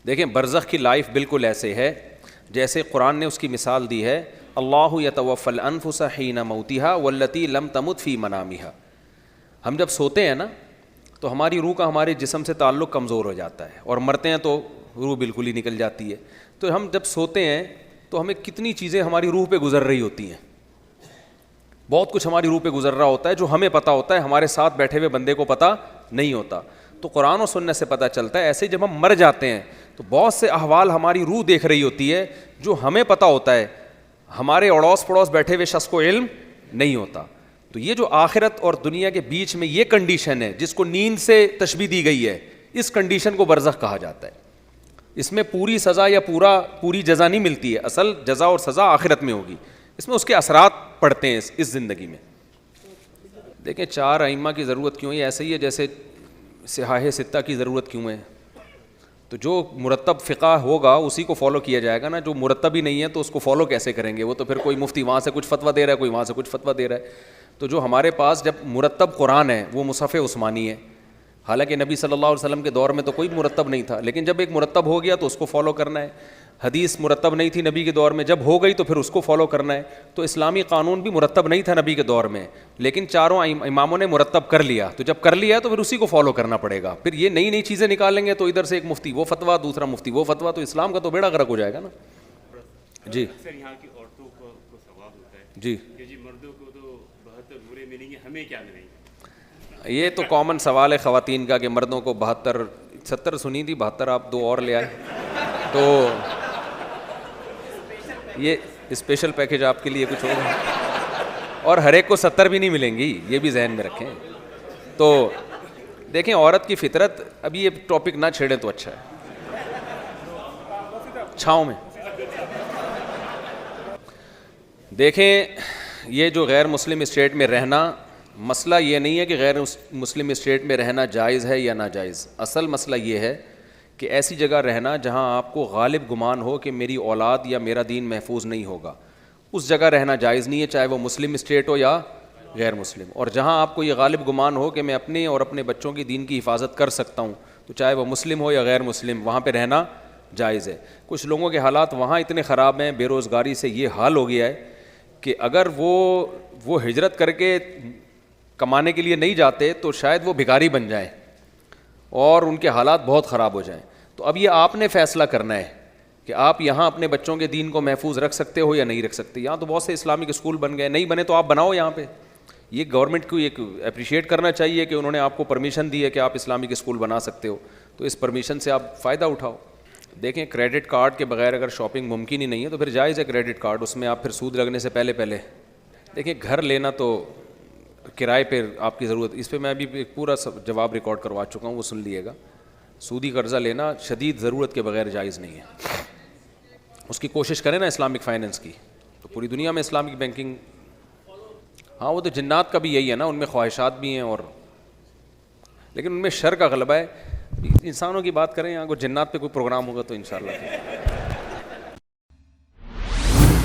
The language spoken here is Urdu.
دیکھیں برزخ کی لائف بالکل ایسے ہے جیسے قرآن نے اس کی مثال دی ہے، اللہ یتوفی الانفس حین موتها والتی لم تمت فی منامها۔ ہم جب سوتے ہیں نا تو ہماری روح کا ہمارے جسم سے تعلق کمزور ہو جاتا ہے، اور مرتے ہیں تو روح بالکل ہی نکل جاتی ہے۔ تو ہم جب سوتے ہیں تو ہمیں کتنی چیزیں ہماری روح پہ گزر رہی ہوتی ہیں، بہت کچھ ہماری روح پہ گزر رہا ہوتا ہے جو ہمیں پتہ ہوتا ہے، ہمارے ساتھ بیٹھے ہوئے بندے کو پتہ نہیں ہوتا۔ تو قرآن و سنت سے پتہ چلتا ہے ایسے جب ہم مر جاتے ہیں تو بہت سے احوال ہماری روح دیکھ رہی ہوتی ہے جو ہمیں پتہ ہوتا ہے، ہمارے اڑوس پڑوس بیٹھے ہوئے شخص کو علم نہیں ہوتا۔ تو یہ جو آخرت اور دنیا کے بیچ میں یہ کنڈیشن ہے جس کو نیند سے تشبیہ دی گئی ہے، اس کنڈیشن کو برزخ کہا جاتا ہے۔ اس میں پوری سزا یا پوری جزا نہیں ملتی ہے، اصل جزا اور سزا آخرت میں ہوگی، اس میں اس کے اثرات پڑتے ہیں اس زندگی میں۔ دیکھیں 4 ائمہ کی ضرورت کیوں ہے؟ ایسے ہی ہے جیسے صحاح ستہ کی ضرورت کیوں ہے۔ تو جو مرتب فقہ ہوگا اسی کو فالو کیا جائے گا نا، جو مرتب ہی نہیں ہے تو اس کو فالو کیسے کریں گے؟ وہ تو پھر کوئی مفتی وہاں سے کچھ فتویٰ دے رہا ہے، کوئی وہاں سے کچھ فتویٰ دے رہا ہے۔ تو جو ہمارے پاس جب مرتب قرآن ہے وہ مصحف عثمانی ہے، حالانکہ نبی صلی اللہ علیہ وسلم کے دور میں تو کوئی مرتب نہیں تھا، لیکن جب ایک مرتب ہو گیا تو اس کو فالو کرنا ہے۔ حدیث مرتب نہیں تھی نبی کے دور میں، جب ہو گئی تو پھر اس کو فالو کرنا ہے۔ تو اسلامی قانون بھی مرتب نہیں تھا نبی کے دور میں، لیکن چاروں اماموں نے مرتب کر لیا، تو جب کر لیا تو پھر اسی کو فالو کرنا پڑے گا۔ پھر یہ نئی چیزیں نکالیں گے تو ادھر سے ایک مفتی وہ فتویٰ، دوسرا مفتی وہ فتویٰ، تو اسلام کا تو بیڑا غرق ہو جائے گا نا۔ جی یہاں کی عورتوں کو ثواب ہوتا ہے جی جی مردوں کو تو 72 برے ملیں گے، ہمیں کیا ملیں گے؟ یہ تو کامن سوال ہے خواتین کا کہ مردوں کو 72 70 سنی تھی، 72 آپ 2 اور لے آئے، تو یہ اسپیشل پیکیج آپ کے لیے کچھ ہوگا، اور ہر ایک کو 70 بھی نہیں ملیں گی، یہ بھی ذہن میں رکھیں۔ تو دیکھیں عورت کی فطرت، ابھی یہ ٹاپک نہ چھیڑیں تو اچھا ہے، چھاؤں میں۔ دیکھیں یہ جو غیر مسلم اسٹیٹ میں رہنا، مسئلہ یہ نہیں ہے کہ غیر مسلم اسٹیٹ میں رہنا جائز ہے یا ناجائز، اصل مسئلہ یہ ہے کہ ایسی جگہ رہنا جہاں آپ کو غالب گمان ہو کہ میری اولاد یا میرا دین محفوظ نہیں ہوگا، اس جگہ رہنا جائز نہیں ہے، چاہے وہ مسلم اسٹیٹ ہو یا غیر مسلم۔ اور جہاں آپ کو یہ غالب گمان ہو کہ میں اپنے اور اپنے بچوں کی دین کی حفاظت کر سکتا ہوں، تو چاہے وہ مسلم ہو یا غیر مسلم، وہاں پہ رہنا جائز ہے۔ کچھ لوگوں کے حالات وہاں اتنے خراب ہیں، بے روزگاری سے یہ حال ہو گیا ہے کہ اگر وہ ہجرت کر کے کمانے کے لیے نہیں جاتے تو شاید وہ بھکاری بن جائیں اور ان کے حالات بہت خراب ہو جائیں۔ تو اب یہ آپ نے فیصلہ کرنا ہے کہ آپ یہاں اپنے بچوں کے دین کو محفوظ رکھ سکتے ہو یا نہیں رکھ سکتے۔ یہاں تو بہت سے اسلامک اسکول بن گئے، نہیں بنے تو آپ بناؤ یہاں پہ۔ یہ گورنمنٹ کو ایک اپریشیٹ کرنا چاہیے کہ انہوں نے آپ کو پرمیشن دی ہے کہ آپ اسلامک اسکول بنا سکتے ہو، تو اس پرمیشن سے آپ فائدہ اٹھاؤ۔ دیکھیں کریڈٹ کارڈ کے بغیر اگر شاپنگ ممکن ہی نہیں ہے تو پھر جائز ہے کریڈٹ کارڈ، اس میں آپ پھر سود لگنے سے پہلے دیکھیں گھر لینا تو کرائے پہ آپ کی ضرورت، اس پہ میں ابھی ایک پورا جواب ریکارڈ کروا چکا ہوں، وہ سن لیے گا۔ سودی قرضہ لینا شدید ضرورت کے بغیر جائز نہیں ہے، اس کی کوشش کریں نا اسلامک فائنینس کی، تو پوری دنیا میں اسلامک بینکنگ، ہاں وہ تو جنات کا بھی یہی ہے نا، ان میں خواہشات بھی ہیں اور لیکن ان میں شر کا غلبہ ہے۔ انسانوں کی بات کریں، یہاں کو جنات پہ کوئی پروگرام ہوگا تو انشاءاللہ